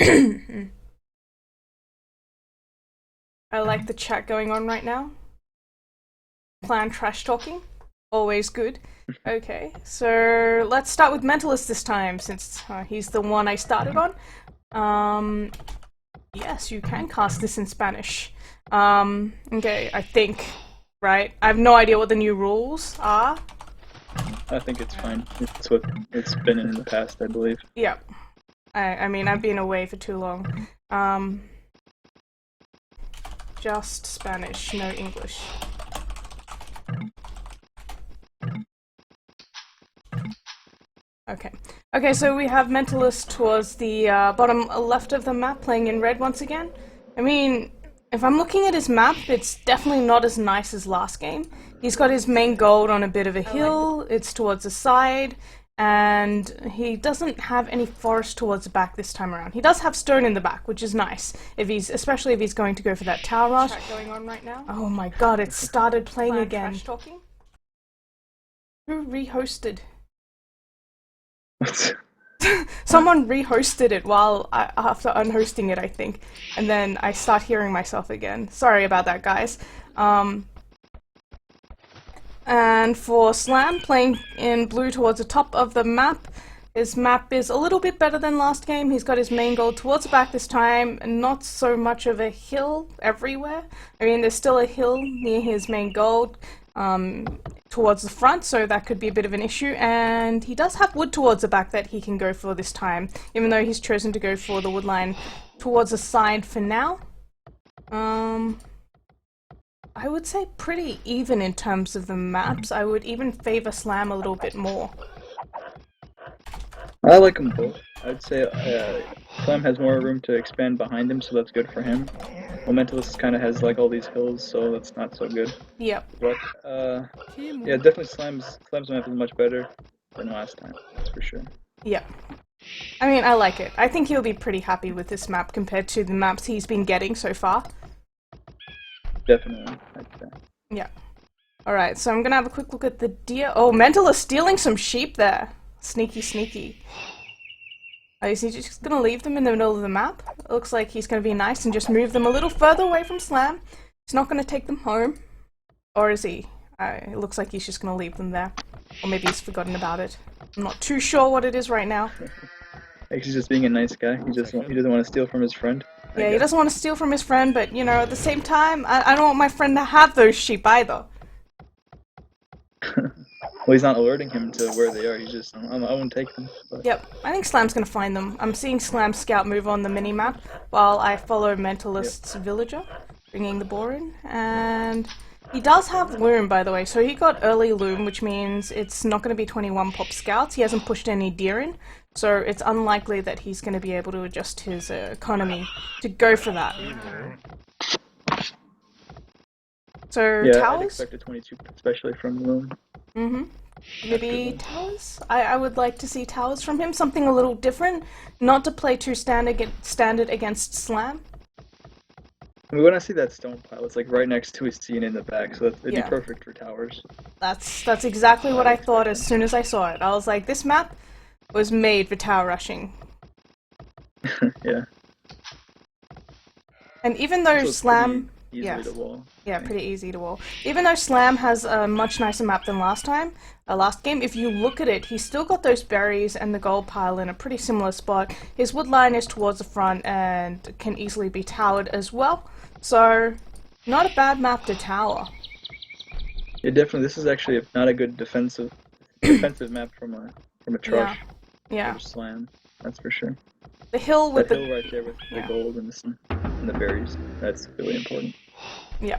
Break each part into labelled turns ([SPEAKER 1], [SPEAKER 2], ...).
[SPEAKER 1] I like the chat going on right now. Clan trash talking. Always good. Okay, so let's start with Mentalist this time, since he's the one I started on. Yes, you can cast this in Spanish. Okay, I think, right? I have no idea what the new rules are.
[SPEAKER 2] I think it's fine. It's what it's been in the past, I believe.
[SPEAKER 1] Yeah. I mean, I've been away for too long. Just Spanish, no English. Okay. Okay, so we have Mentalist towards the bottom left of the map, playing in red once again. I mean, if I'm looking at his map, it's definitely not as nice as last game. He's got his main gold on a bit of a hill, it's towards the side, and he doesn't have any forest towards the back this time around. He does have stone in the back, which is nice, especially if he's going to go for that tower rush.
[SPEAKER 3] Going on right now.
[SPEAKER 1] Oh my god, it started playing again.
[SPEAKER 3] Trash talking.
[SPEAKER 1] Who rehosted?
[SPEAKER 2] What?
[SPEAKER 1] Someone rehosted it after unhosting it, I think, and then I start hearing myself again. Sorry about that, guys. And for Slam, playing in blue towards the top of the map, his map is a little bit better than last game. He's got his main goal towards the back this time, and not so much of a hill everywhere. I mean, there's still a hill near his main goal, towards the front, so that could be a bit of an issue, and he does have wood towards the back that he can go for this time, even though he's chosen to go for the wood line towards the side for now. I would say pretty even in terms of the maps. I would even favor Slam a little bit more.
[SPEAKER 2] I like them both. I'd say Clem has more room to expand behind him, so that's good for him. Well, Mentalist kind of has like all these hills, so that's not so good.
[SPEAKER 1] Yep.
[SPEAKER 2] But yeah, definitely Slam's map is much better than last time. That's for sure.
[SPEAKER 1] Yep. I mean, I like it. I think he'll be pretty happy with this map compared to the maps he's been getting so far.
[SPEAKER 2] Definitely. I'd say.
[SPEAKER 1] Yeah. Alright, so I'm gonna have a quick look at the deer. Oh, Mentalist stealing some sheep there. Sneaky, sneaky. Oh, is he just gonna leave them in the middle of the map? It looks like he's gonna be nice and just move them a little further away from Slam. He's not gonna take them home. Or is he? It looks like he's just gonna leave them there. Or maybe he's forgotten about it. I'm not too sure what it is right now.
[SPEAKER 2] He's just being a nice guy. He doesn't want to steal from his friend.
[SPEAKER 1] Yeah, he doesn't want to steal from his friend, but, you know, at the same time, I don't want my friend to have those sheep either.
[SPEAKER 2] Well, he's not alerting him to where they are. He's just, I won't take them. But.
[SPEAKER 1] Yep, I think Slam's gonna find them. I'm seeing Slam scout move on the mini-map while I follow Mentalist's villager, bringing the boar in, and he does have loom, by the way, so he got early loom, which means it's not gonna be 21 pop scouts. He hasn't pushed any deer in, so it's unlikely that he's gonna be able to adjust his economy to go for that. So,
[SPEAKER 2] yeah,
[SPEAKER 1] towers?
[SPEAKER 2] I'd expect a 22, especially from loom.
[SPEAKER 1] Maybe towers? I would like to see towers from him, something a little different, not to play too standard against Slam.
[SPEAKER 2] We want to see that stone pile. It's like right next to his scene in the back, so it'd be perfect for towers.
[SPEAKER 1] That's exactly what I thought as soon as I saw it. I was like, this map was made for tower rushing.
[SPEAKER 2] Yeah.
[SPEAKER 1] And even though Slam...
[SPEAKER 2] Easily to wall.
[SPEAKER 1] Yeah, pretty easy to wall. Even though Slam has a much nicer map than last game, if you look at it, he's still got those berries and the gold pile in a pretty similar spot. His wood line is towards the front and can easily be towered as well. So, not a bad map to tower.
[SPEAKER 2] Yeah, definitely. This is actually not a good defensive map from a trush.
[SPEAKER 1] Yeah.
[SPEAKER 2] Or Slam, that's for sure.
[SPEAKER 1] The hill with
[SPEAKER 2] hill right there with the gold and the berries. That's really important.
[SPEAKER 1] Yeah.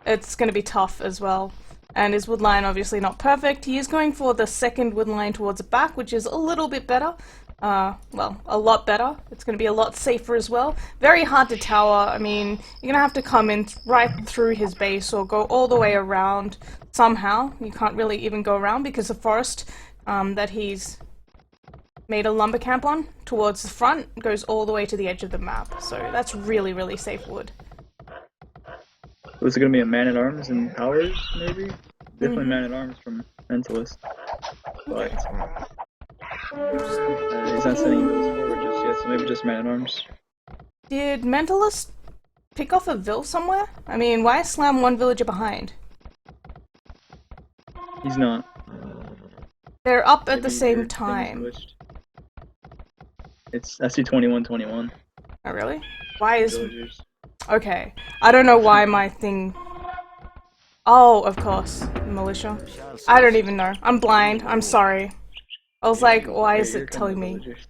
[SPEAKER 1] It's going to be tough as well. And his wood line obviously not perfect. He is going for the second wood line towards the back, which is a little bit better. Well, a lot better. It's going to be a lot safer as well. Very hard to tower. I mean, you're going to have to come in right through his base or go all the way around somehow. You can't really even go around because the forest that he's made a lumber camp on towards the front goes all the way to the edge of the map. So that's really, really safe wood.
[SPEAKER 2] Was it going to be a man-at-arms and powers, maybe? Definitely man-at-arms from Mentalist. But he's not sending those forward just yet, so maybe just man-at-arms.
[SPEAKER 1] Did Mentalist pick off a Vil somewhere? I mean, why is Slam one villager behind?
[SPEAKER 2] He's not.
[SPEAKER 1] They're up at
[SPEAKER 2] Maybe
[SPEAKER 1] the
[SPEAKER 2] your
[SPEAKER 1] same
[SPEAKER 2] thing is
[SPEAKER 1] time.
[SPEAKER 2] glitched. It's SC 2121
[SPEAKER 1] Oh, really? Why is...
[SPEAKER 2] villagers.
[SPEAKER 1] Okay. I don't know why my thing... Oh, of course. Militia. I don't even know. I'm blind. I'm sorry. I was like, why is
[SPEAKER 2] You're
[SPEAKER 1] it
[SPEAKER 2] kind of
[SPEAKER 1] telling me?
[SPEAKER 2] villagers.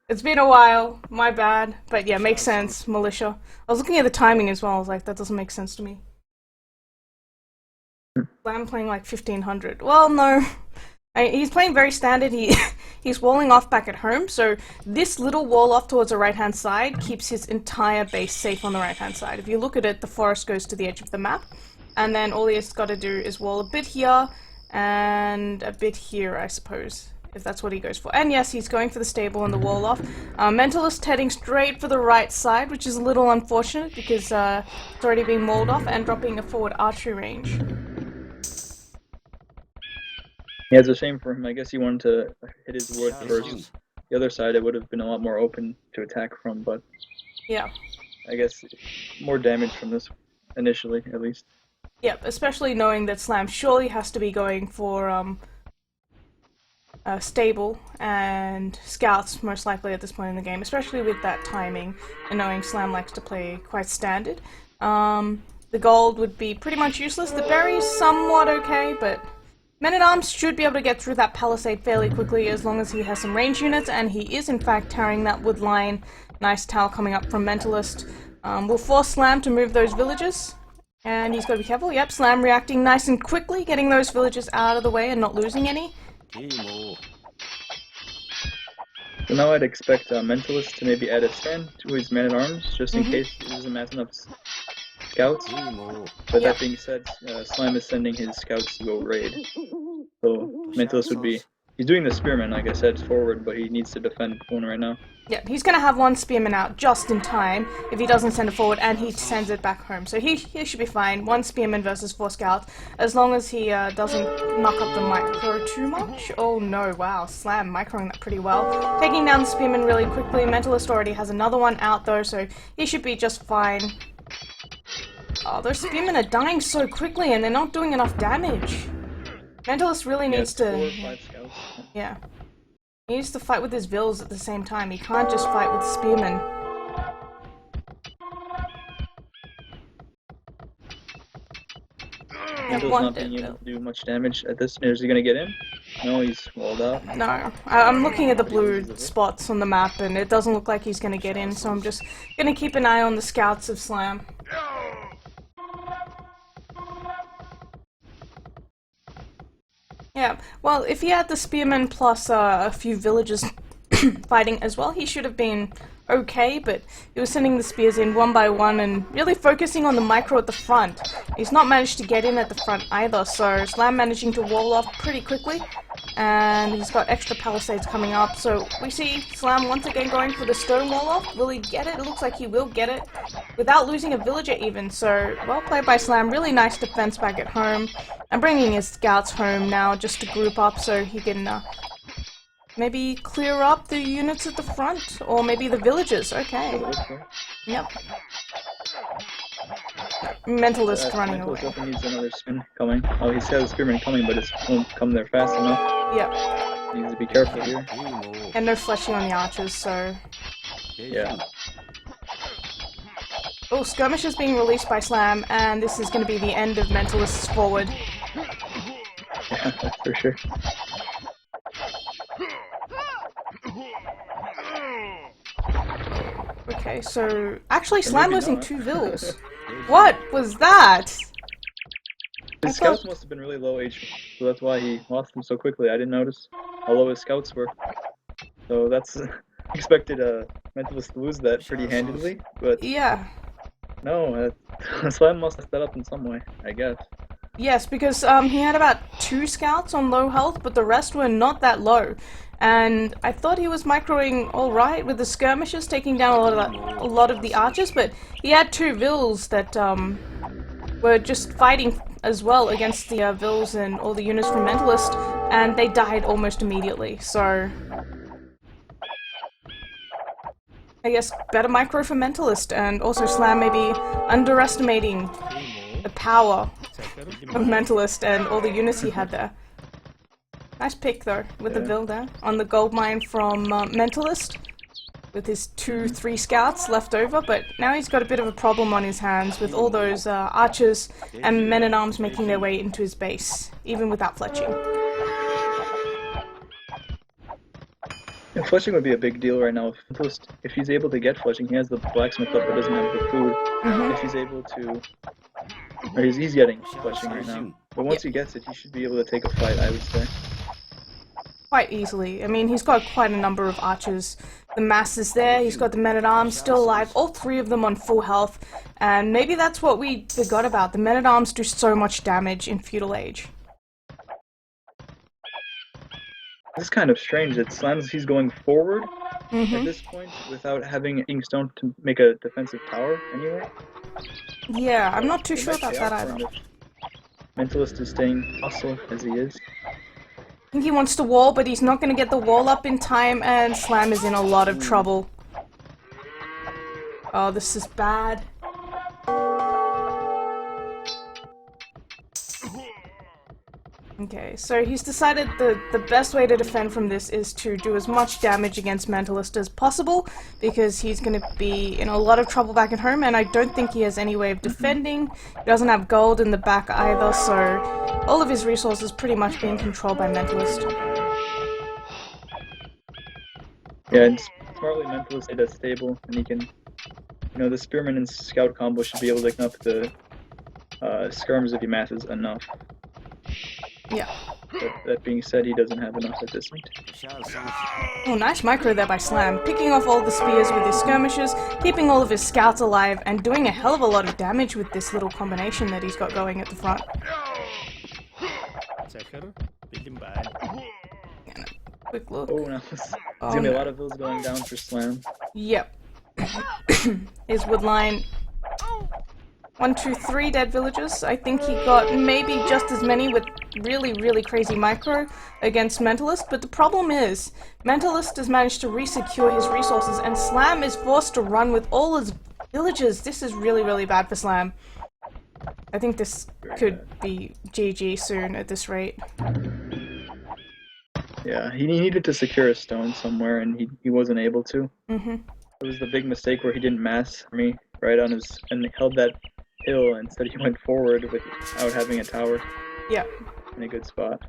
[SPEAKER 1] It's been a while. My bad. But yeah, makes sense. Militia. I was looking at the timing as well. I was like, that doesn't make sense to me. I'm playing like 1500. Well, no. He's playing very standard. He's walling off back at home, so this little wall off towards the right-hand side keeps his entire base safe on the right-hand side. If you look at it, the forest goes to the edge of the map, and then all he's got to do is wall a bit here and a bit here, I suppose, if that's what he goes for. And yes, he's going for the stable and the wall off. Mentalist heading straight for the right side, which is a little unfortunate because it's already been walled off, and dropping a forward archery range.
[SPEAKER 2] Yeah, it's a shame for him. I guess he wanted to hit his wood first. The other side, it would have been a lot more open to attack from, but
[SPEAKER 1] Yeah.
[SPEAKER 2] I guess more damage from this initially, at least.
[SPEAKER 1] Yep, especially knowing that Slam surely has to be going for stable and scouts most likely at this point in the game, especially with that timing and knowing Slam likes to play quite standard. The gold would be pretty much useless. The berries somewhat okay, but Men-at-Arms should be able to get through that palisade fairly quickly as long as he has some range units, and he is in fact tearing that wood line. Nice tower coming up from Mentalist. We'll force Slam to move those villagers, and he's got to be careful. Yep, Slam reacting nice and quickly, getting those villagers out of the way and not losing any.
[SPEAKER 2] So now I'd expect Mentalist to maybe add a strand to his man-at-arms, just in case he doesn't amass enough scouts. But that being said, Slam is sending his scouts to go raid. So Mentalist would be... He's doing the spearman, like I said, forward, but he needs to defend one right now.
[SPEAKER 1] Yeah, he's going to have one spearman out just in time if he doesn't send it forward, and he sends it back home. So he should be fine. One spearman versus 4 scouts, as long as he doesn't muck up the micro too much. Oh no, wow, Slam microing that pretty well. Taking down the spearman really quickly. Mentalist already has another one out though, so he should be just fine. Oh, those spearmen are dying so quickly and they're not doing enough damage. Mentalist really needs to...
[SPEAKER 2] 4 or 5 scouts.
[SPEAKER 1] Yeah. He needs to fight with his Vils at the same time. He can't just fight with spearmen.
[SPEAKER 2] Mentalist not being able to do much damage at this. Is he gonna get in? No, he's walled out.
[SPEAKER 1] No. I'm looking at the blue spots on the map and it doesn't look like he's gonna get in, so I'm just gonna keep an eye on the scouts of Slam. Yeah, well, if he had the spearmen plus a few villagers fighting as well, he should have been okay, but he was sending the spears in one by one and really focusing on the micro at the front. He's not managed to get in at the front either, so Slam managing to wall off pretty quickly, and he's got extra palisades coming up, so we see Slam once again going for the stone wall off. Will he get it? It looks like he will get it, without losing a villager even, so well played by Slam. Really nice defense back at home. I'm bringing his scouts home now just to group up so he can maybe clear up the units at the front, or maybe the villagers. Okay. Yep. Mentalist running away.
[SPEAKER 2] Mentalist needs another spin coming. Oh, he's got a spearman coming, but it won't come there fast enough.
[SPEAKER 1] Yep.
[SPEAKER 2] He needs to be careful here.
[SPEAKER 1] And no fleshing on the archers, so...
[SPEAKER 2] Yeah.
[SPEAKER 1] Oh, Skirmish is being released by Slam, and this is going to be the end of Mentalist's forward.
[SPEAKER 2] Yeah, that's for sure.
[SPEAKER 1] Okay, so... Actually, Slam losing 2 Vils. What was that?
[SPEAKER 2] His scouts must have been really low HP, so that's why he lost them so quickly. I didn't notice how low his scouts were. So that's... expected Mentalist to lose that pretty handedly, but...
[SPEAKER 1] Yeah.
[SPEAKER 2] No, Slam must have set up in some way, I guess.
[SPEAKER 1] Yes, because he had about 2 scouts on low health, but the rest were not that low. And I thought he was microing alright with the skirmishers, taking down a lot of the archers, but he had 2 Vils that were just fighting as well against the Vils and all the units from Mentalist, and they died almost immediately, so... I guess better micro for Mentalist, and also Slam may be underestimating the power of Mentalist and all the units he had there. Nice pick though, with the Vil there, on the gold mine from Mentalist, with his 2-3 scouts left over, but now he's got a bit of a problem on his hands with all those archers and men-at-arms making their way into his base, even without fletching.
[SPEAKER 2] Yeah, fletching would be a big deal right now. If he's able to get fletching, he has the blacksmith up but doesn't have the food. If he's able to... Or he's getting fletching right now. But once he gets it, he should be able to take a fight, I would say.
[SPEAKER 1] Quite easily. I mean, he's got quite a number of archers. The mass is there, he's got the men-at-arms still alive, all 3 of them on full health, and maybe that's what we forgot about. The men-at-arms do so much damage in Feudal Age.
[SPEAKER 2] It's kind of strange that he's going forward at this point without having Inkstone to make a defensive tower anyway.
[SPEAKER 1] Yeah, I'm not too sure about that either.
[SPEAKER 2] Mentalist is staying hostile as he is.
[SPEAKER 1] I think he wants to wall, but he's not going to get the wall up in time, and Slam is in a lot of trouble. Oh, this is bad. Okay, so he's decided the best way to defend from this is to do as much damage against Mentalist as possible, because he's going to be in a lot of trouble back at home, and I don't think he has any way of defending. He doesn't have gold in the back either, so all of his resources pretty much being controlled by Mentalist.
[SPEAKER 2] Yeah, and smartly Mentalist stayed as stable, and he can... You know, the Spearman and Scout combo should be able to pick up the skirms if he masses enough.
[SPEAKER 1] Yeah.
[SPEAKER 2] But that being said, he doesn't have enough at this point.
[SPEAKER 1] Oh, nice micro there by Slam, picking off all the spears with his skirmishers, keeping all of his scouts alive, and doing a hell of a lot of damage with this little combination that he's got going at the front. And a quick look.
[SPEAKER 2] Oh no, there's gonna be a lot of Vils going down for Slam.
[SPEAKER 1] Yep. His wood line... 1, 2, 3 dead villagers. I think he got maybe just as many with really crazy micro against Mentalist, but the problem is, Mentalist has managed to re-secure his resources, and Slam is forced to run with all his villagers. This is really bad for Slam. I think this could be GG soon at this rate.
[SPEAKER 2] Yeah, he needed to secure a stone somewhere, and he wasn't able to. It was the big mistake where he didn't mass me right on his... and held that hill, instead he went forward without having a tower.
[SPEAKER 1] Yeah.
[SPEAKER 2] In a good spot.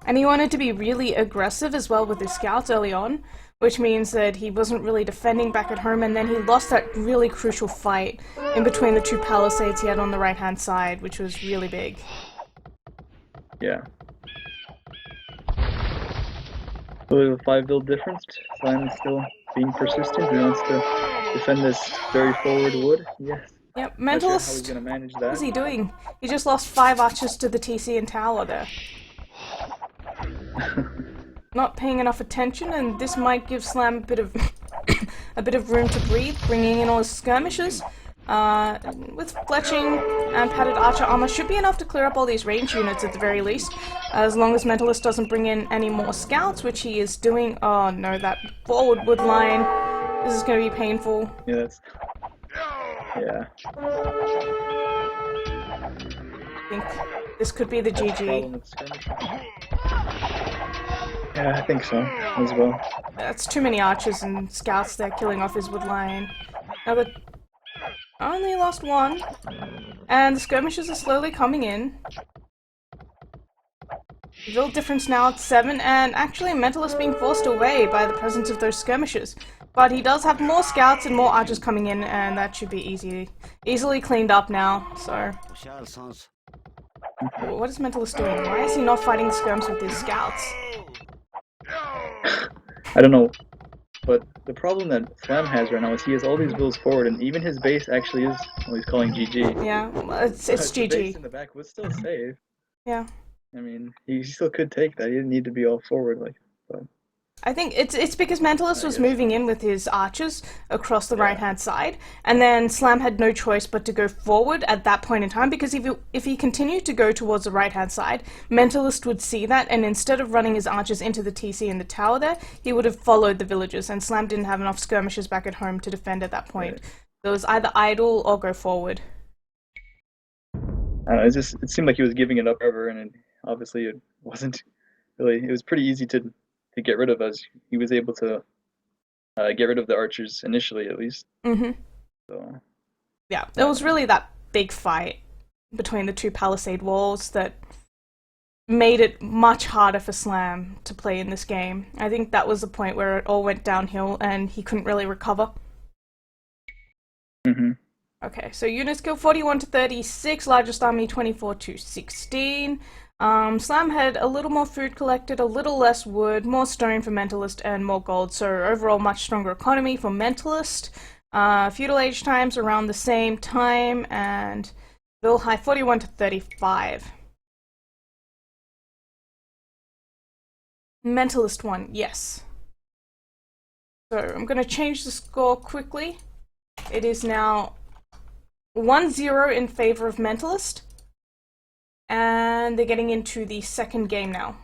[SPEAKER 1] And he wanted to be really aggressive as well with his scouts early on, which means that he wasn't really defending back at home, and then he lost that really crucial fight in between the 2 palisades he had on the right-hand side, which was really big.
[SPEAKER 2] Yeah. So there's a 5 build difference. Slam is still being persistent. He wants to defend this very forward wood. Yes.
[SPEAKER 1] Yep, Mentalist.
[SPEAKER 2] Not sure how he's gonna manage that.
[SPEAKER 1] What is he doing? He just lost 5 archers to the TC and tower there. Not paying enough attention, and this might give Slam a bit of a bit of room to breathe, bringing in all his skirmishers. With fletching and padded archer armor should be enough to clear up all these range units at the very least, as long as Mentalist doesn't bring in any more scouts, which he is doing. Oh no, that forward wood line. This is going to be painful.
[SPEAKER 2] Yeah, that's... Yeah.
[SPEAKER 1] I think this could be the GG.
[SPEAKER 2] Yeah, I think so, as well.
[SPEAKER 1] That's too many archers and scouts there killing off his wood line. Now that... Only lost 1. And the skirmishers are slowly coming in. Real difference now at 7, and actually Mentalist being forced away by the presence of those skirmishers. But he does have more scouts and more archers coming in, and that should be easily cleaned up now, so... What is Mentalist doing? Why is he not fighting skirms with his scouts?
[SPEAKER 2] I don't know, but the problem that Slam has right now is he has all these bills forward, and even his base actually is... Well, he's calling GG.
[SPEAKER 1] Yeah, well, it's
[SPEAKER 2] but
[SPEAKER 1] GG.
[SPEAKER 2] The base in the back was still safe.
[SPEAKER 1] Yeah.
[SPEAKER 2] I mean, he still could take that. He didn't need to be all forward, like... But...
[SPEAKER 1] I think it's because Mentalist was moving in with his archers across the right-hand side, and then Slam had no choice but to go forward at that point in time, because if he continued to go towards the right-hand side, Mentalist would see that, and instead of running his archers into the TC in the tower there, he would have followed the villagers, and Slam didn't have enough skirmishers back at home to defend at that point. So it was either idle or go forward.
[SPEAKER 2] I don't know, it seemed like he was giving it up forever, and obviously it wasn't really. It was pretty easy to get rid of, as he was able to get rid of the archers initially, at least. So
[SPEAKER 1] yeah, it was really that big fight between the two palisade walls that made it much harder for Slam to play in this game. I think that was the point where it all went downhill and he couldn't really recover. Okay, so units killed 41 to 36, largest army 24 to 16. Slam had a little more food collected, a little less wood, more stone for Mentalist, and more gold, so overall much stronger economy for Mentalist. Feudal age times around the same time, and Bill high 41 to 35. Mentalist won, yes. So I'm going to change the score quickly. It is now 1-0 in favor of Mentalist, and they're getting into the second game now.